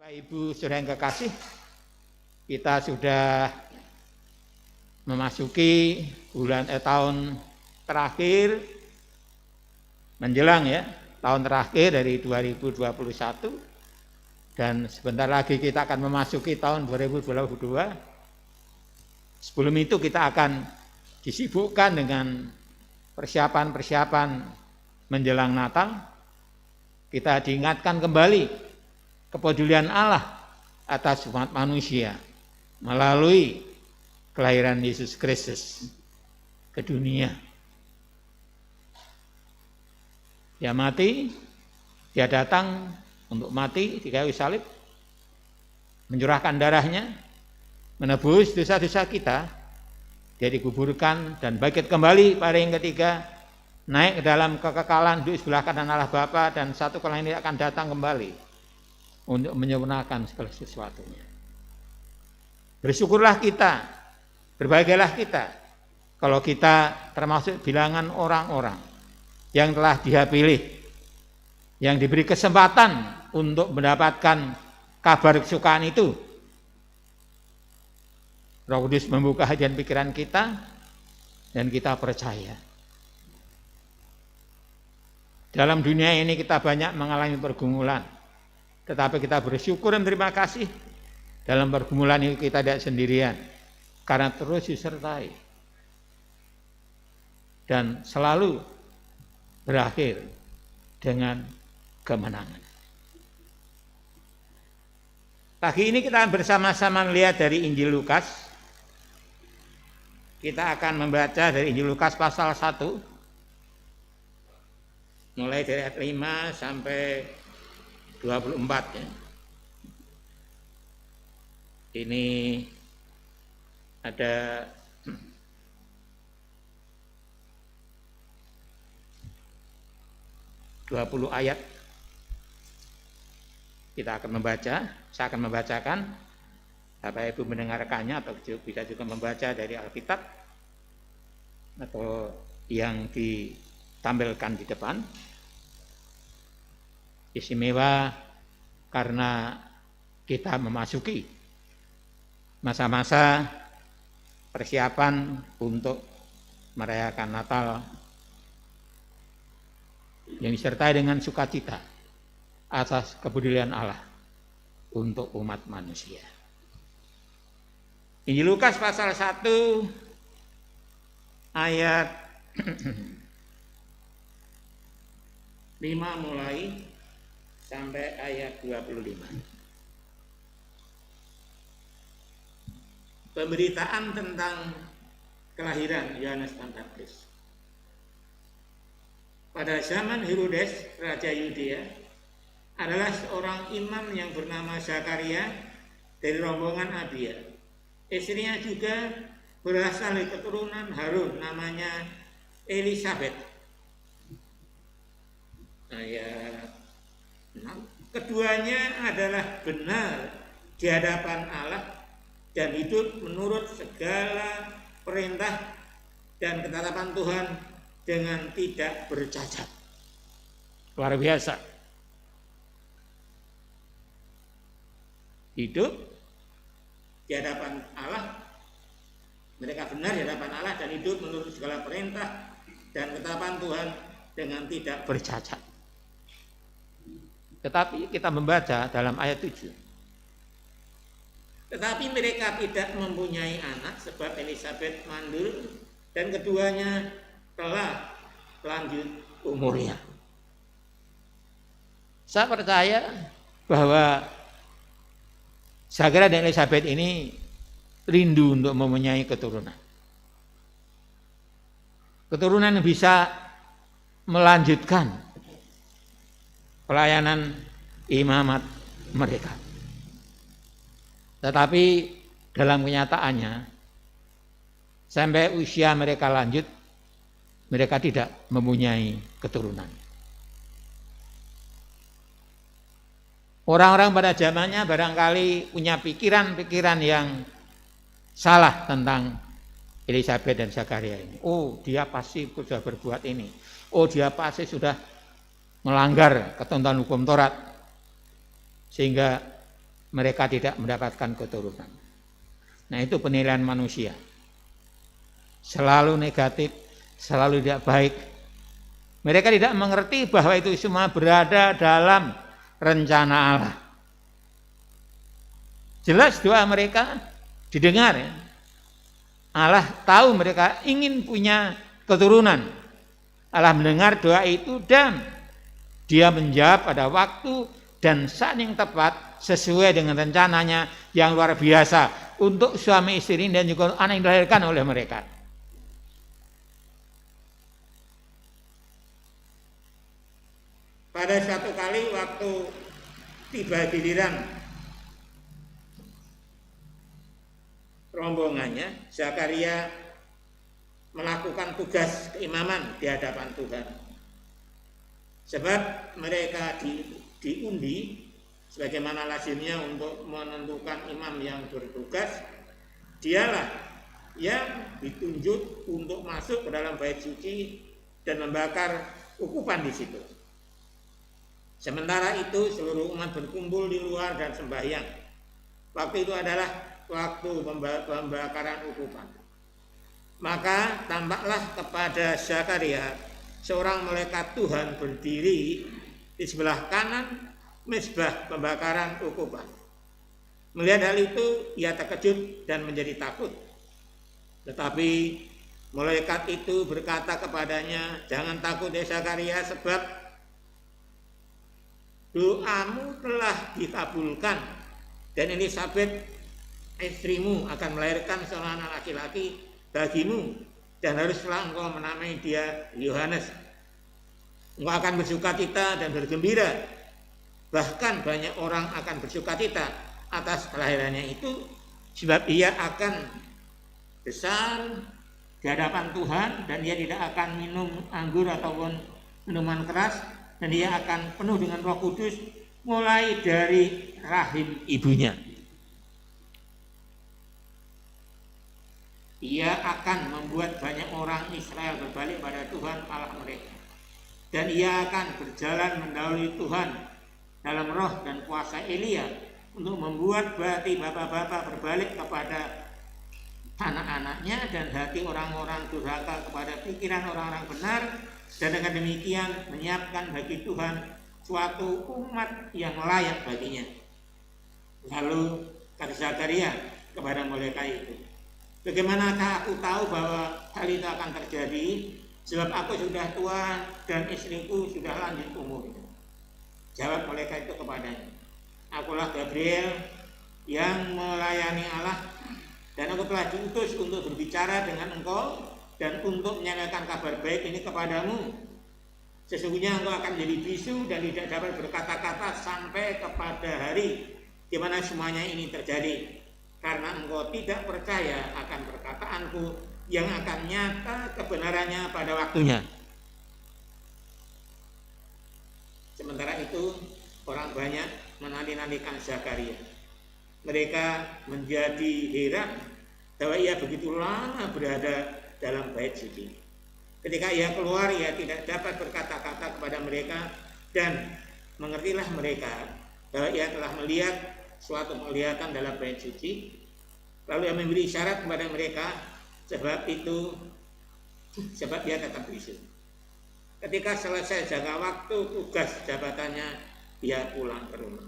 Bapak Ibu saudara yang kekasih, kita sudah memasuki tahun terakhir menjelang tahun terakhir dari 2021 dan sebentar lagi kita akan memasuki tahun 2022. Sebelum itu kita akan disibukkan dengan persiapan-persiapan menjelang Natal. Kita diingatkan kembali kepedulian Allah atas umat manusia melalui kelahiran Yesus Kristus ke dunia. Dia mati, dia datang untuk mati di kayu salib, mencurahkan darahnya, menebus dosa-dosa kita. Dia dikuburkan dan bangkit kembali pada yang ketiga, naik ke dalam kekekalan duduk sebelah kanan Allah Bapa, dan satu kali ini akan datang kembali untuk menyempurnakan segala sesuatunya. Bersyukurlah kita, berbahagialah kita kalau kita termasuk bilangan orang-orang yang telah Dia pilih, yang diberi kesempatan untuk mendapatkan kabar kesukaan itu. Roh Kudus membuka hati dan pikiran kita dan kita percaya. Dalam dunia ini kita banyak mengalami pergumulan, tetapi kita bersyukur dan terima kasih dalam pergumulan ini kita tidak sendirian, karena terus disertai dan selalu berakhir dengan kemenangan. Pagi ini kita bersama-sama melihat dari Injil Lukas. Kita akan membaca dari Injil Lukas pasal 1, mulai dari ayat 5 sampai 24 ya. Ini ada (20 ayat). Kita akan membaca, saya akan membacakan. Bapak Ibu mendengarkannya atau bisa juga membaca dari Alkitab atau yang ditampilkan di depan. Istimewa karena kita memasuki masa-masa persiapan untuk merayakan Natal yang disertai dengan sukacita atas kepedulian Allah untuk umat manusia. Injil Lukas pasal 1 ayat 5 mulai sampai ayat 25. Pemberitaan tentang kelahiran Yohanes Pembaptis. Pada zaman Herodes, Raja Yudea, adalah seorang imam yang bernama Zakaria dari rombongan Abia. Istrinya juga berasal dari keturunan Harun, namanya Elisabet. Ayat 6. Keduanya adalah benar di hadapan Allah dan hidup menurut segala perintah dan ketetapan Tuhan dengan tidak bercacat. Luar biasa. Hidup di hadapan Allah, mereka benar di hadapan Allah dan hidup menurut segala perintah dan ketetapan Tuhan dengan tidak bercacat. Tetapi kita membaca dalam ayat 7. Tetapi mereka tidak mempunyai anak sebab Elisabet mandul dan keduanya telah lanjut umurnya. Saya percaya bahwa Zakaria dan Elisabet ini rindu untuk mempunyai keturunan. Keturunan yang bisa melanjutkan pelayanan imamat mereka. Tetapi dalam kenyataannya, sampai usia mereka lanjut, mereka tidak mempunyai keturunan. Orang-orang pada zamannya barangkali punya pikiran-pikiran yang salah tentang Elisabet dan Zakaria ini. Oh, dia pasti sudah berbuat ini. Oh, dia pasti sudah melanggar ketentuan hukum Taurat, sehingga mereka tidak mendapatkan keturunan. Nah, itu penilaian manusia. Selalu negatif, selalu tidak baik. Mereka tidak mengerti bahwa itu semua berada dalam rencana Allah. Jelas doa mereka didengar. Allah tahu mereka ingin punya keturunan. Allah mendengar doa itu dan Dia menjawab pada waktu dan saat yang tepat sesuai dengan rencananya yang luar biasa untuk suami istri dan juga anak yang dilahirkan oleh mereka. Pada satu kali waktu tiba giliran rombongannya, Zakaria melakukan tugas keimaman di hadapan Tuhan. Sebab mereka diundi sebagaimana lazimnya untuk menentukan imam yang bertugas, dialah yang ditunjuk untuk masuk ke dalam bait suci dan membakar ukupan di situ. Sementara itu seluruh umat berkumpul di luar dan sembahyang. Waktu itu adalah waktu pembakaran ukupan. Maka tampaklah kepada Zakaria seorang malaikat Tuhan berdiri di sebelah kanan mezbah pembakaran ukupan. Melihat hal itu ia terkejut dan menjadi takut. Tetapi malaikat itu berkata kepadanya, "Jangan takut ya Zakaria, sebab doamu telah dikabulkan dan Elisabet istrimu akan melahirkan seorang anak laki-laki bagimu dan haruslah engkau menamai dia Yohanes. Engkau akan bersukacita dan bergembira, bahkan banyak orang akan bersukacita atas kelahirannya itu, sebab ia akan besar di hadapan Tuhan dan dia tidak akan minum anggur ataupun minuman keras, dan dia akan penuh dengan Roh Kudus mulai dari rahim ibunya. Ia akan membuat banyak orang Israel berbalik pada Tuhan Allah mereka. Dan ia akan berjalan mendahului Tuhan dalam roh dan kuasa Elia untuk membuat hati bapak-bapak berbalik kepada anak-anaknya dan hati orang-orang durhaka kepada pikiran orang-orang benar, dan dengan demikian menyiapkan bagi Tuhan suatu umat yang layak baginya." Lalu kata Zakaria kepada malaikat itu, "Bagaimanakah aku tahu bahwa hal itu akan terjadi? Sebab aku sudah tua dan istriku sudah lanjut umur." Jawab malaikat itu kepadanya, "Akulah Gabriel yang melayani Allah, dan aku telah diutus untuk berbicara dengan engkau dan untuk menyampaikan kabar baik ini kepadamu. Sesungguhnya engkau akan menjadi bisu dan tidak dapat berkata-kata sampai kepada hari di mana semuanya ini terjadi, karena engkau tidak percaya akan perkataanku yang akan nyata kebenarannya pada waktunya." Sementara itu orang banyak menanti-nantikan Zakaria. Mereka menjadi heran bahwa ia begitu lama berada dalam bait suci. Ketika ia keluar, ia tidak dapat berkata-kata kepada mereka, dan mengertilah mereka bahwa ia telah melihat suatu penglihatan dalam bait suci. Lalu ia memberi isyarat kepada mereka, sebab dia tetap bisu. Ketika selesai jangka waktu tugas jabatannya, ia pulang ke rumah.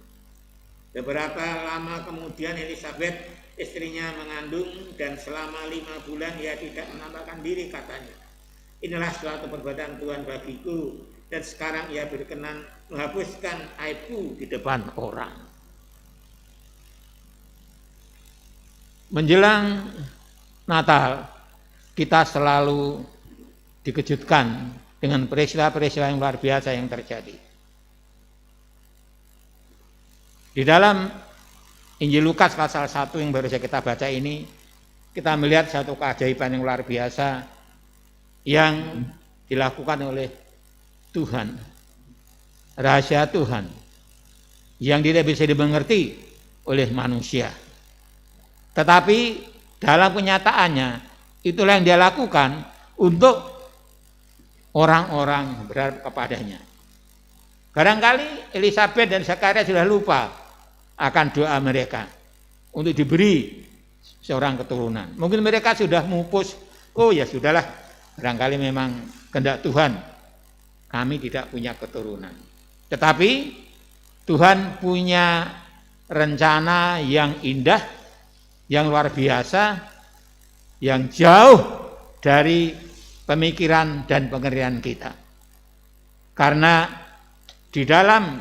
Beberapa lama kemudian Elisabet istrinya mengandung, dan selama 5 bulan ia tidak menampakkan diri, katanya, "Inilah suatu perbuatan Tuhan bagiku, dan sekarang ia berkenan menghapuskan aibku di depan orang." Menjelang Natal, kita selalu dikejutkan dengan peristiwa-peristiwa yang luar biasa yang terjadi. Di dalam Injil Lukas pasal 1 yang baru saja kita baca ini, kita melihat satu keajaiban yang luar biasa yang dilakukan oleh Tuhan, rahasia Tuhan yang tidak bisa dimengerti oleh manusia. Tetapi dalam kenyataannya itulah yang dia lakukan untuk orang-orang berharap kepadanya. Barangkali Elisabet dan Zakaria sudah lupa akan doa mereka untuk diberi seorang keturunan. Mungkin mereka sudah mupus, oh ya sudahlah, barangkali memang kehendak Tuhan kami tidak punya keturunan. Tetapi Tuhan punya rencana yang indah, yang luar biasa, yang jauh dari pemikiran dan pengertian kita. Karena di dalam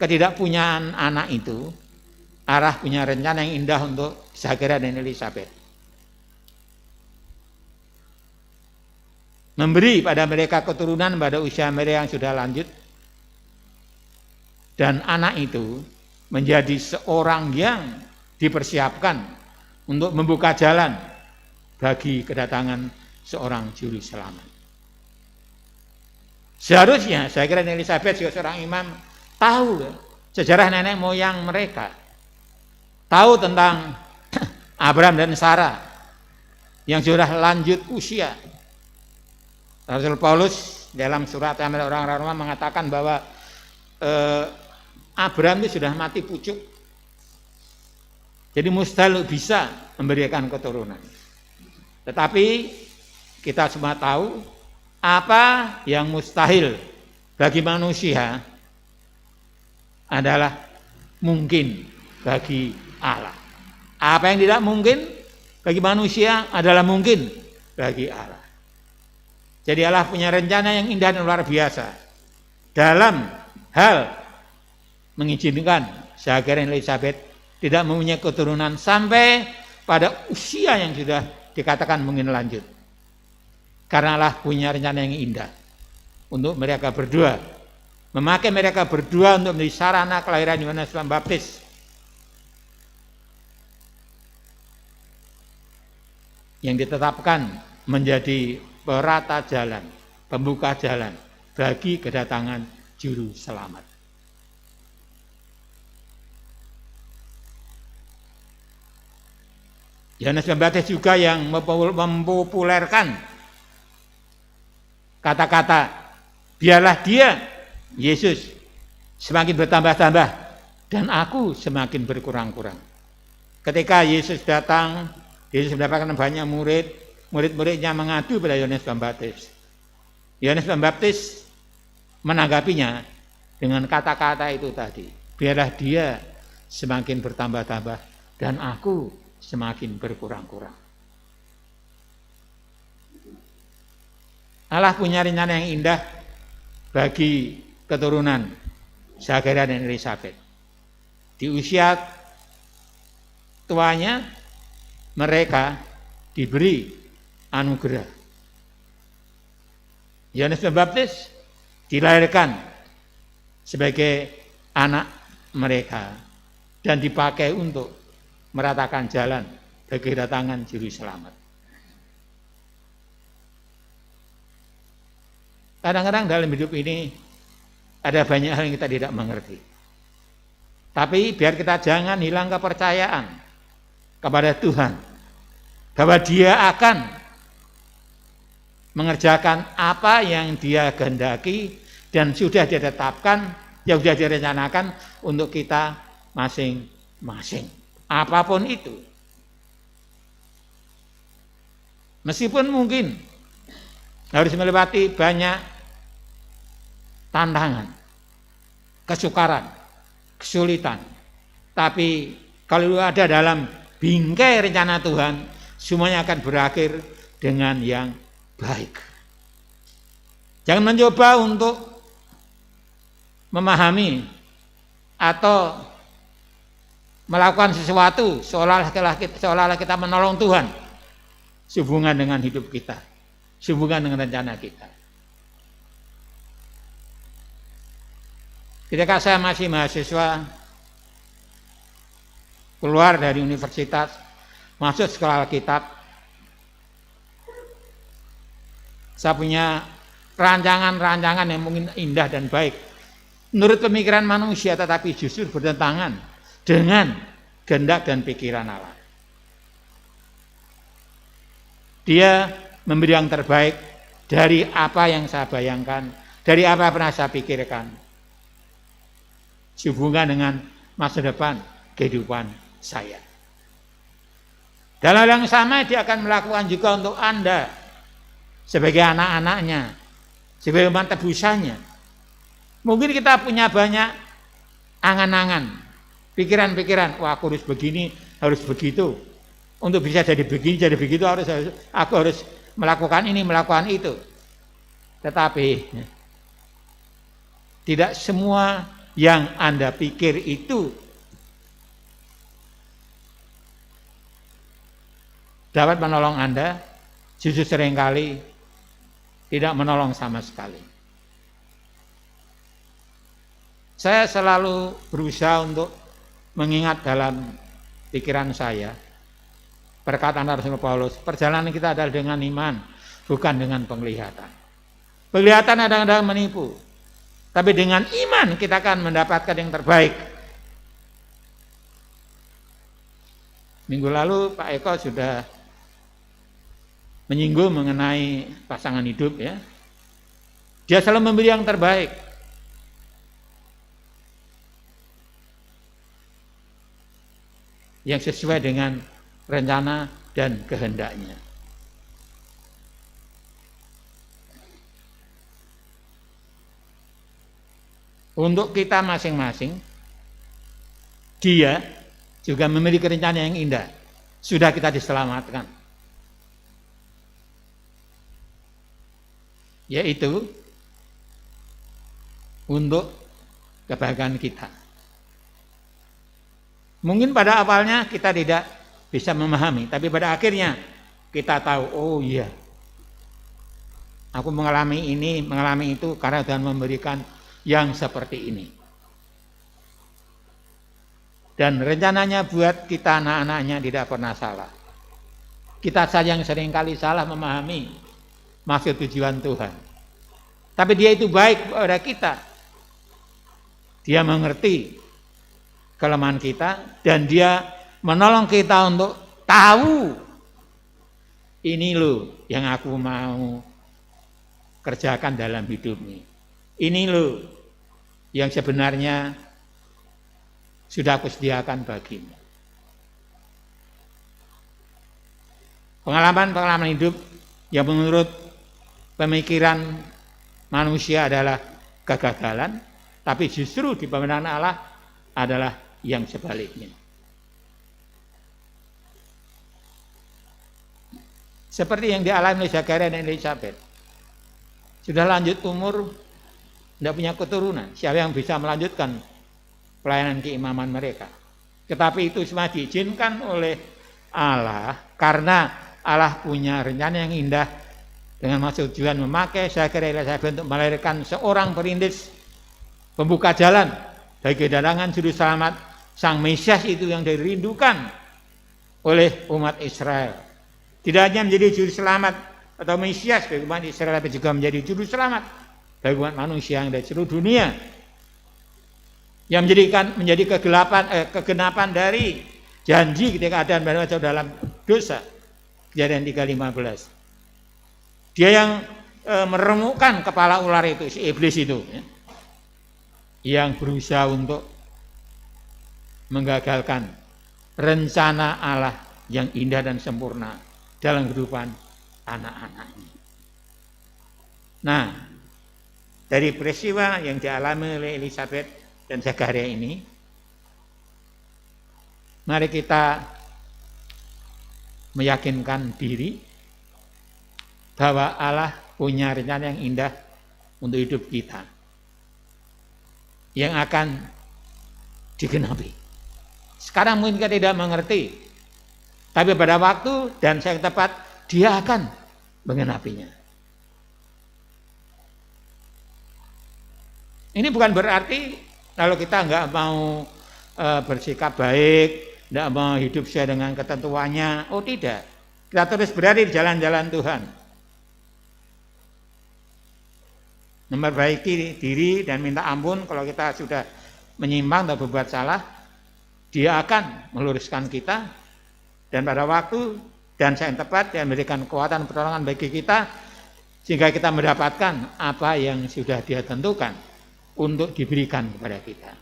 ketidakpunyaan anak itu, Allah punya rencana yang indah untuk Zakaria dan Elisabet. Memberi pada mereka keturunan pada usia mereka yang sudah lanjut. Dan anak itu menjadi seorang yang dipersiapkan untuk membuka jalan bagi kedatangan seorang juru selamat. Seharusnya saya kira Elisabet sebagai seorang imam tahu sejarah nenek moyang mereka, tahu tentang Abraham dan Sarah yang sudah lanjut usia. Rasul Paulus dalam surat orang-orang Roma mengatakan bahwa Abraham itu sudah mati pucuk, jadi mustahil bisa memberikan keturunan. Tetapi kita semua tahu apa yang mustahil bagi manusia adalah mungkin bagi Allah. Apa yang tidak mungkin bagi manusia adalah mungkin bagi Allah. Jadi Allah punya rencana yang indah dan luar biasa dalam hal mengizinkan Zakaria dan Elisabet tidak mempunyai keturunan sampai pada usia yang sudah dikatakan mungkin lanjut. Karena Allah punya rencana yang indah untuk mereka berdua, memakai mereka berdua untuk menjadi sarana kelahiran Yohanes Pembaptis. Yang ditetapkan menjadi perata jalan, pembuka jalan bagi kedatangan juru selamat. Yohanes Pembaptis juga yang mempopulerkan kata-kata biarlah dia, Yesus, semakin bertambah-tambah dan aku semakin berkurang-kurang. Ketika Yesus datang, Yesus mendapatkan banyak murid-muridnya mengadu pada Yohanes Pembaptis. Yohanes Pembaptis menanggapinya dengan kata-kata itu tadi, biarlah dia semakin bertambah-tambah dan aku semakin berkurang-kurang. Allah punya rencana yang indah bagi keturunan Zakaria dan Elisabet. Di usia tuanya mereka diberi anugerah. Yohanes Pembaptis dilahirkan sebagai anak mereka dan dipakai untuk meratakan jalan bagi kedatangan juru selamat. Kadang-kadang dalam hidup ini ada banyak hal yang kita tidak mengerti. Tapi biar kita jangan hilang kepercayaan kepada Tuhan bahwa Dia akan mengerjakan apa yang Dia kehendaki dan sudah Dia tetapkan, yang sudah direncanakan untuk kita masing-masing. Apapun itu. Meskipun mungkin harus melewati banyak tantangan, kesukaran, kesulitan. Tapi kalau ada dalam bingkai rencana Tuhan, semuanya akan berakhir dengan yang baik. Jangan mencoba untuk memahami atau melakukan sesuatu seolah-olah kita menolong Tuhan sehubungan dengan hidup kita, sehubungan dengan rencana kita. Ketika saya masih mahasiswa, keluar dari universitas, masuk sekolah Alkitab, saya punya rancangan-rancangan yang mungkin indah dan baik menurut pemikiran manusia, tetapi justru bertentangan dengan kehendak dan pikiran Allah. Dia memberi yang terbaik dari apa yang saya bayangkan, dari apa yang pernah saya pikirkan, sehubungan dengan masa depan kehidupan saya. Dalam hal yang sama dia akan melakukan juga untuk Anda sebagai anak-anaknya, sebagai umat tebusannya. Mungkin kita punya banyak angan-angan, pikiran-pikiran, wah aku harus begini, harus begitu. Untuk bisa jadi begini, jadi begitu aku harus melakukan ini, melakukan itu. Tetapi tidak semua yang Anda pikir itu dapat menolong Anda, justru seringkali tidak menolong sama sekali. Saya selalu berusaha untuk mengingat dalam pikiran saya perkataan Rasul Paulus, perjalanan kita adalah dengan iman, bukan dengan penglihatan. Penglihatan kadang-kadang menipu, tapi dengan iman kita akan mendapatkan yang terbaik. Minggu lalu Pak Eko sudah menyinggung mengenai pasangan hidup ya. Dia selalu memberi yang terbaik. Yang sesuai dengan rencana dan kehendaknya. Untuk kita masing-masing, dia juga memiliki rencana yang indah. Sudah kita diselamatkan. Yaitu untuk kebahagiaan kita. Mungkin pada awalnya kita tidak bisa memahami, tapi pada akhirnya kita tahu, oh iya, aku mengalami ini, mengalami itu karena Tuhan memberikan yang seperti ini. Dan rencananya buat kita anak-anaknya tidak pernah salah. Kita saja yang seringkali salah memahami maksud tujuan Tuhan. Tapi dia itu baik kepada kita. Dia mengerti kelemahan kita dan dia menolong kita untuk tahu ini loh yang aku mau kerjakan dalam hidup ini. Ini loh yang sebenarnya sudah aku sediakan bagimu. Pengalaman-pengalaman hidup yang menurut pemikiran manusia adalah kegagalan, tapi justru di pemerintahan Allah adalah yang sebaliknya. Seperti yang dialami oleh Zakaria dan Elisabeth. Sudah lanjut umur, tidak punya keturunan. Siapa yang bisa melanjutkan pelayanan keimaman mereka? Tetapi itu semua diizinkan oleh Allah karena Allah punya rencana yang indah dengan maksud tujuan memakai Zakaria dan Elisabeth untuk melahirkan seorang perintis pembuka jalan bagi kedatangan juru selamat Sang Mesias itu yang dirindukan oleh umat Israel. Tidak hanya menjadi juru selamat atau Mesias bagi umat Israel, tapi juga menjadi juru selamat bagi umat manusia yang dari seluruh dunia. Yang menjadi kegenapan dari janji ketika Adam dan Hawa dalam dosa. Kejadian 3:15. Dia yang meremukkan kepala ular itu, si iblis itu, ya, yang berusaha untuk menggagalkan rencana Allah yang indah dan sempurna dalam kehidupan anak-anaknya. Nah, dari peristiwa yang dialami oleh Elisabeth dan Zakaria ini, mari kita meyakinkan diri bahwa Allah punya rencana yang indah untuk hidup kita yang akan digenapi. Sekarang mungkin kita tidak mengerti, tapi pada waktu dan saat tepat dia akan menggenapinya. Ini bukan berarti kalau kita nggak mau bersikap baik, nggak mau hidup sesuai dengan ketentuannya. Oh tidak, kita terus berada di jalan-jalan Tuhan. Memperbaiki diri dan minta ampun kalau kita sudah menyimpang atau berbuat salah. Dia akan meluruskan kita dan pada waktu dan saat yang tepat dia memberikan kekuatan pertolongan bagi kita sehingga kita mendapatkan apa yang sudah dia tentukan untuk diberikan kepada kita.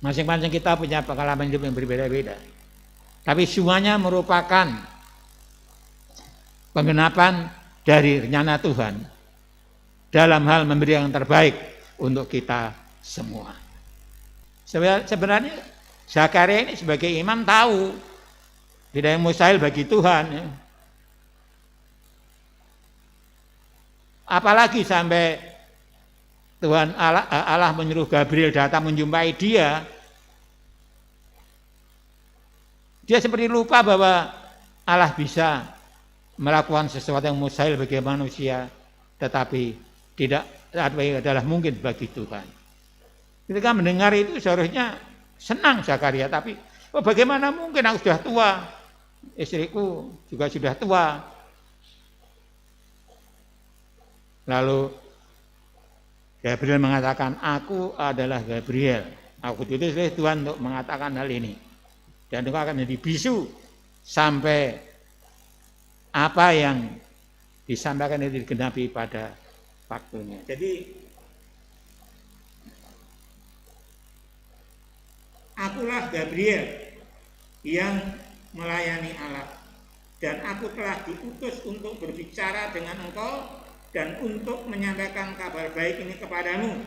Masing-masing kita punya pengalaman hidup yang berbeda-beda. Tapi semuanya merupakan penggenapan dari rencana Tuhan dalam hal memberi yang terbaik untuk kita semua. Sebenarnya Zakaria ini sebagai imam tahu tidak yang mustahil bagi Tuhan. Ya. Apalagi sampai Tuhan Allah menyuruh Gabriel datang menjumpai dia. Dia seperti lupa bahwa Allah bisa melakukan sesuatu yang mustahil bagi manusia, tetapi tidak adalah mungkin bagi Tuhan. Ketika mendengar itu seharusnya senang Zakaria, tapi bagaimana mungkin, aku sudah tua, istriku juga sudah tua. Lalu Gabriel mengatakan, aku adalah Gabriel. Aku diutus oleh Tuhan untuk mengatakan hal ini. Dan engkau akan menjadi bisu sampai apa yang disampaikan itu digenapi pada waktunya. Jadi akulah Gabriel yang melayani Allah, dan aku telah diutus untuk berbicara dengan engkau dan untuk menyampaikan kabar baik ini kepadamu.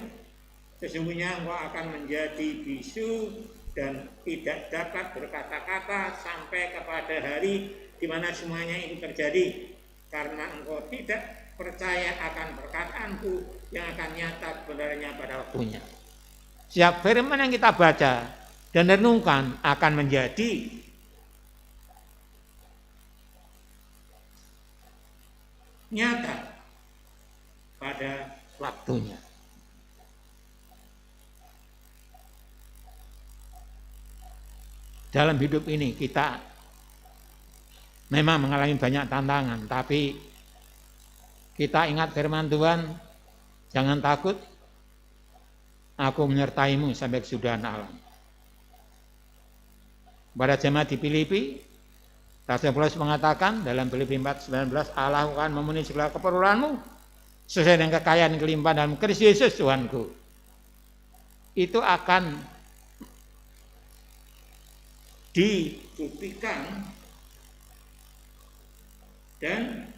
Sesungguhnya engkau akan menjadi bisu dan tidak dapat berkata-kata sampai kepada hari di mana semuanya itu terjadi, karena engkau tidak percaya akan perkataanku yang akan nyata benarnya pada waktunya. Setiap firman yang kita baca dan renungkan akan menjadi nyata pada waktunya. Dalam hidup ini kita memang mengalami banyak tantangan, tapi kita ingat firman Tuhan, jangan takut, aku menyertaimu sampai kesudahan alam. Pada jemaat di Filipi, Rasul Paulus mengatakan dalam Filipi 4:19, Allah akan memenuhi segala keperluanmu sesuai dengan kekayaan kelimpahan dalam Kristus Yesus Tuhanku. Itu akan dibuktikan dan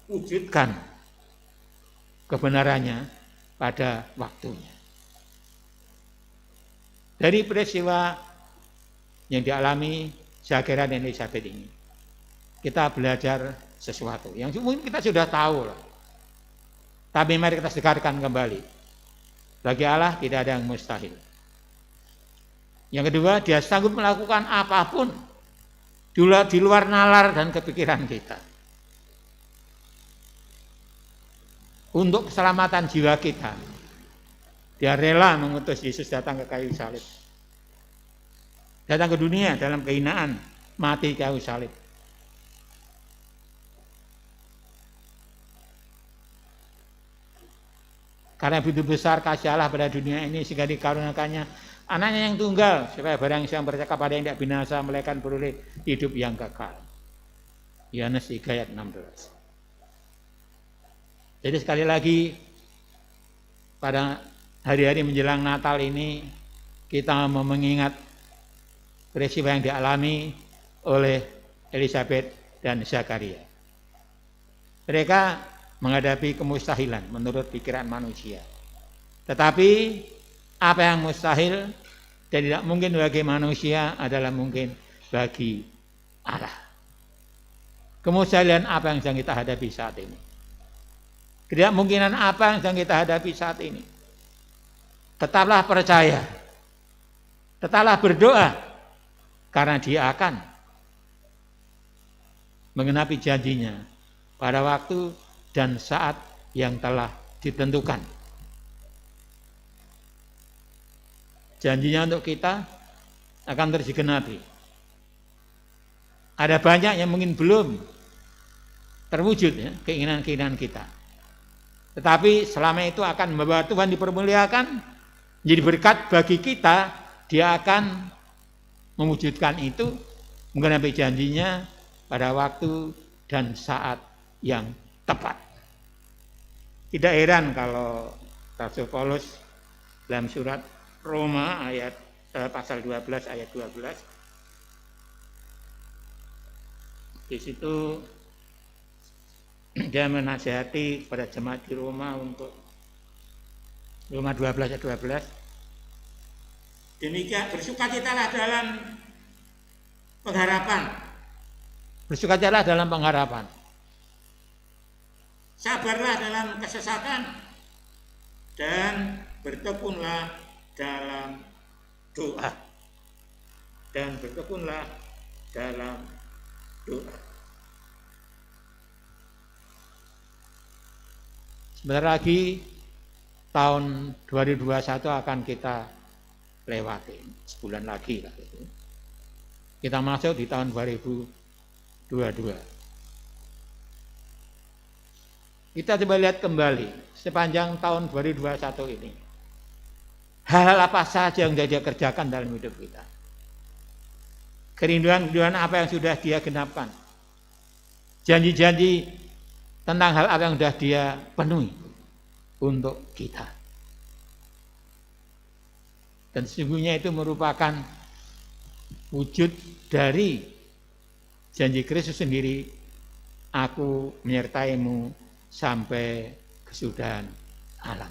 diwujudkan kebenarannya pada waktunya. Dari peristiwa yang dialami Zakaria dan Elisabet ini, kita belajar sesuatu yang mungkin kita sudah tahu loh. Tapi mari kita segarkan kembali. Bagi Allah tidak ada yang mustahil. Yang kedua, dia sanggup melakukan apapun di luar nalar dan kepikiran kita. Untuk keselamatan jiwa kita, dia rela mengutus Yesus datang ke kayu salib. Datang ke dunia dalam kehinaan, mati kayu salib. Karena begitu besar kasih Allah pada dunia ini sehingga dikaruniakannya anaknya yang tunggal, supaya barang siapa percaya kepada yang tidak binasa melainkan beroleh hidup yang kekal. Yohanes 3 ayat 16. Jadi sekali lagi pada hari-hari menjelang Natal ini kita mau mengingat peristiwa yang dialami oleh Elisabet dan Zakaria. Mereka menghadapi kemustahilan menurut pikiran manusia. Tetapi apa yang mustahil dan tidak mungkin bagi manusia adalah mungkin bagi Allah. Kemustahilan apa yang sedang kita hadapi saat ini? Ketidakmungkinan apa yang sedang kita hadapi saat ini? Tetaplah percaya, tetaplah berdoa, karena Dia akan menggenapi janjinya pada waktu dan saat yang telah ditentukan. Janjinya untuk kita akan terus digenapi. Ada banyak yang mungkin belum terwujud ya, keinginan-keinginan kita. Tetapi selama itu akan membawa Tuhan dipermuliakan, jadi berkat bagi kita, Dia akan mewujudkan itu, menggenapi janjinya pada waktu dan saat yang tepat. Tidak heran kalau Rasul Paulus dalam surat Roma pasal 12 ayat 12. Di situ dia menasihati kepada jemaat di Roma untuk Roma 12 ayat 12. Demikian bersukacitalah dalam pengharapan. Bersukacitalah dalam pengharapan. Sabarlah dalam kesesakan dan bertekunlah dalam doa. Dan bertekunlah dalam doa. Sebentar lagi tahun 2021 akan kita lewati, sebulan lagi lah itu. Kita masuk di tahun 2022. Kita coba lihat kembali sepanjang tahun 2021 ini. Hal-hal apa saja yang dia kerjakan dalam hidup kita. Kerinduan-kerinduan apa yang sudah dia genapkan. Janji-janji tentang hal apa yang sudah dia penuhi untuk kita. Dan sesungguhnya itu merupakan wujud dari janji Kristus sendiri, aku menyertaimu sampai kesudahan alam.